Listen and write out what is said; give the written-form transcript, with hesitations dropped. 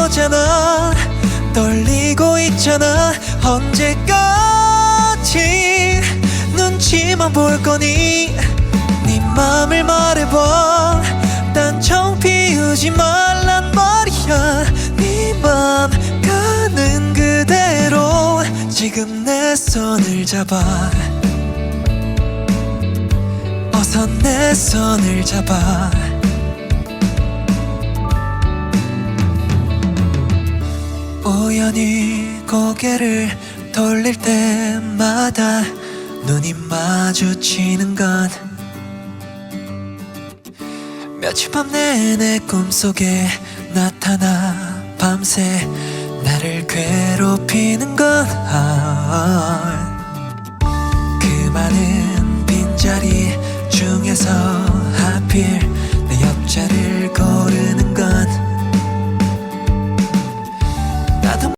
오잖아. 떨리고 있잖아. 언제까지 눈치만 볼 거니? 네 맘을 말해봐. 딴청 피우지 말란 말이야. 네 맘 가는 그대로 지금 내 손을 잡아. 어서 내 손을 잡아. 우연히 고개를 돌릴 때마다 눈이 마주치는 건 며칠 밤 내내 꿈속에 나타나 밤새 나를 괴롭히는 건 그 많은 빈자리 중에서 하필 내 옆자리를 고른